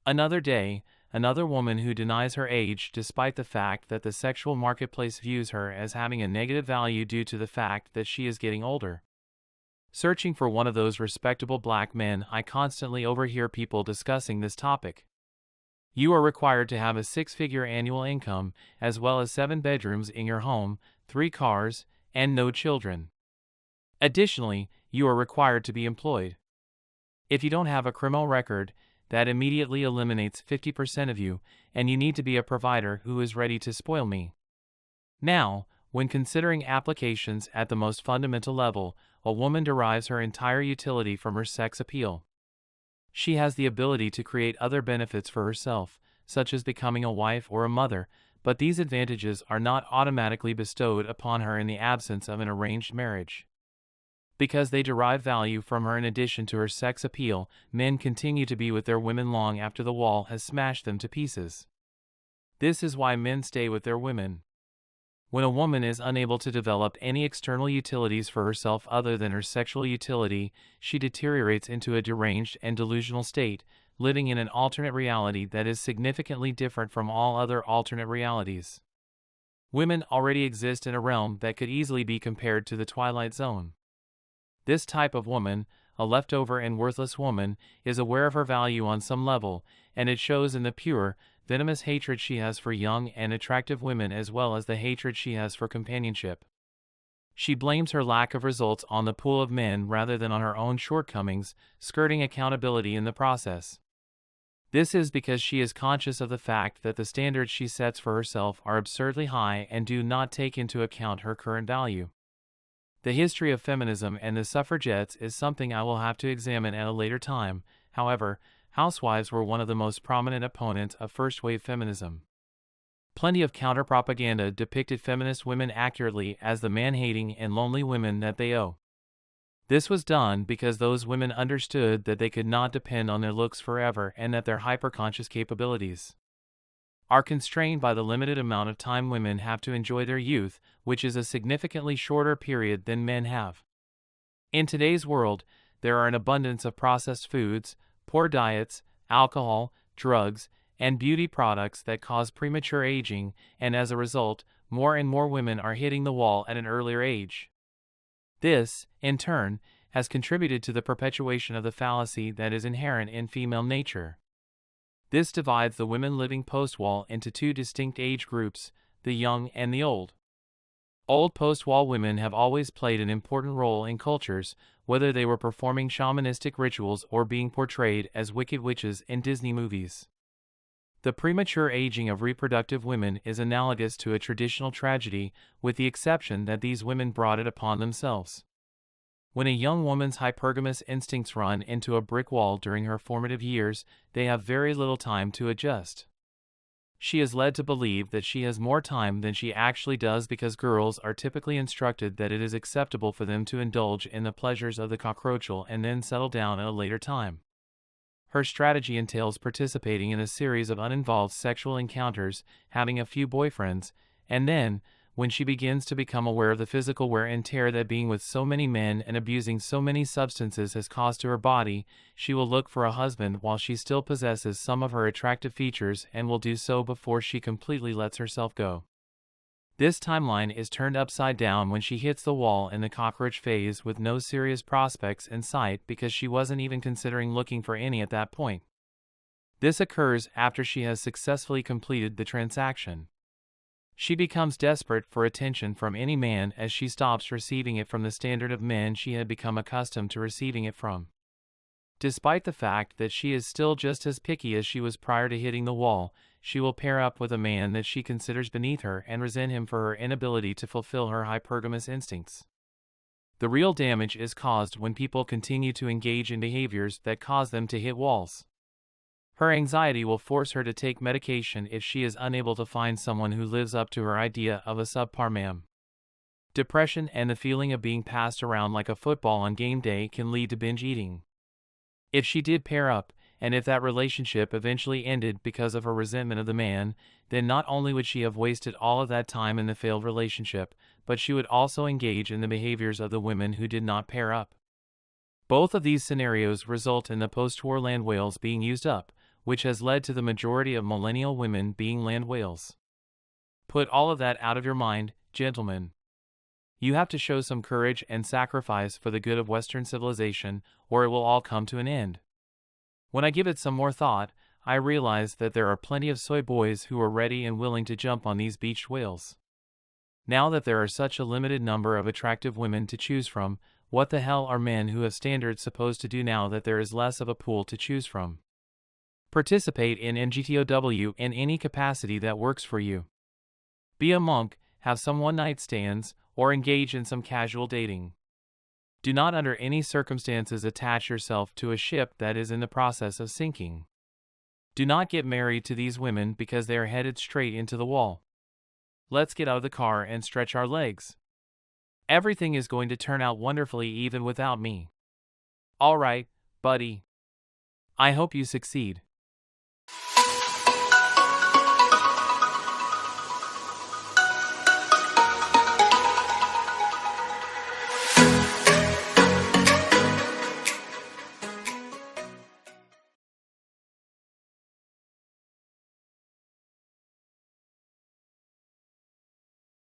Another day, another woman who denies her age despite the fact that the sexual marketplace views her as having a negative value due to the fact that she is getting older. Searching for one of those respectable black men, I constantly overhear people discussing this topic. You are required to have a six-figure annual income, as well as 7 bedrooms in your home, 3 cars, and no children. Additionally, you are required to be employed. If you don't have a criminal record, that immediately eliminates 50% of you, and you need to be a provider who is ready to spoil me. Now, when considering applications at the most fundamental level, a woman derives her entire utility from her sex appeal. She has the ability to create other benefits for herself, such as becoming a wife or a mother, but these advantages are not automatically bestowed upon her in the absence of an arranged marriage. Because they derive value from her in addition to her sex appeal, men continue to be with their women long after the wall has smashed them to pieces. This is why men stay with their women. When a woman is unable to develop any external utilities for herself other than her sexual utility, she deteriorates into a deranged and delusional state, living in an alternate reality that is significantly different from all other alternate realities. Women already exist in a realm that could easily be compared to the Twilight Zone. This type of woman, a leftover and worthless woman, is aware of her value on some level, and it shows in the pure, venomous hatred she has for young and attractive women as well as the hatred she has for companionship. She blames her lack of results on the pool of men rather than on her own shortcomings, skirting accountability in the process. This is because she is conscious of the fact that the standards she sets for herself are absurdly high and do not take into account her current value. The history of feminism and the suffragettes is something I will have to examine at a later time. However, housewives were one of the most prominent opponents of first-wave feminism. Plenty of counter-propaganda depicted feminist women accurately as the man-hating and lonely women that they owe. This was done because those women understood that they could not depend on their looks forever and that their hyperconscious capabilities are constrained by the limited amount of time women have to enjoy their youth, which is a significantly shorter period than men have. In today's world, there are an abundance of processed foods, poor diets, alcohol, drugs, and beauty products that cause premature aging, and as a result, more and more women are hitting the wall at an earlier age. This, in turn, has contributed to the perpetuation of the fallacy that is inherent in female nature. This divides the women living post-wall into 2 distinct age groups, the young and the old. Old post-wall women have always played an important role in cultures, whether they were performing shamanistic rituals or being portrayed as wicked witches in Disney movies. The premature aging of reproductive women is analogous to a traditional tragedy, with the exception that these women brought it upon themselves. When a young woman's hypergamous instincts run into a brick wall during her formative years, they have very little time to adjust. She is led to believe that she has more time than she actually does because girls are typically instructed that it is acceptable for them to indulge in the pleasures of the cockroachal and then settle down at a later time. Her strategy entails participating in a series of uninvolved sexual encounters, having a few boyfriends, and then, when she begins to become aware of the physical wear and tear that being with so many men and abusing so many substances has caused to her body, she will look for a husband while she still possesses some of her attractive features and will do so before she completely lets herself go. This timeline is turned upside down when she hits the wall in the cockroach phase with no serious prospects in sight because she wasn't even considering looking for any at that point. This occurs after she has successfully completed the transaction. She becomes desperate for attention from any man as she stops receiving it from the standard of men she had become accustomed to receiving it from. Despite the fact that she is still just as picky as she was prior to hitting the wall, she will pair up with a man that she considers beneath her and resent him for her inability to fulfill her hypergamous instincts. The real damage is caused when people continue to engage in behaviors that cause them to hit walls. Her anxiety will force her to take medication if she is unable to find someone who lives up to her idea of a subpar man. Depression and the feeling of being passed around like a football on game day can lead to binge eating. If she did pair up, and if that relationship eventually ended because of her resentment of the man, then not only would she have wasted all of that time in the failed relationship, but she would also engage in the behaviors of the women who did not pair up. Both of these scenarios result in the post-war land whales being used up, which has led to the majority of millennial women being land whales. Put all of that out of your mind, gentlemen. You have to show some courage and sacrifice for the good of Western civilization, or it will all come to an end. When I give it some more thought, I realize that there are plenty of soy boys who are ready and willing to jump on these beached whales. Now that there are such a limited number of attractive women to choose from, what the hell are men who have standards supposed to do now that there is less of a pool to choose from? Participate in MGTOW in any capacity that works for you. Be a monk, have some one-night stands, or engage in some casual dating. Do not under any circumstances attach yourself to a ship that is in the process of sinking. Do not get married to these women because they are headed straight into the wall. Let's get out of the car and stretch our legs. Everything is going to turn out wonderfully even without me. All right, buddy. I hope you succeed.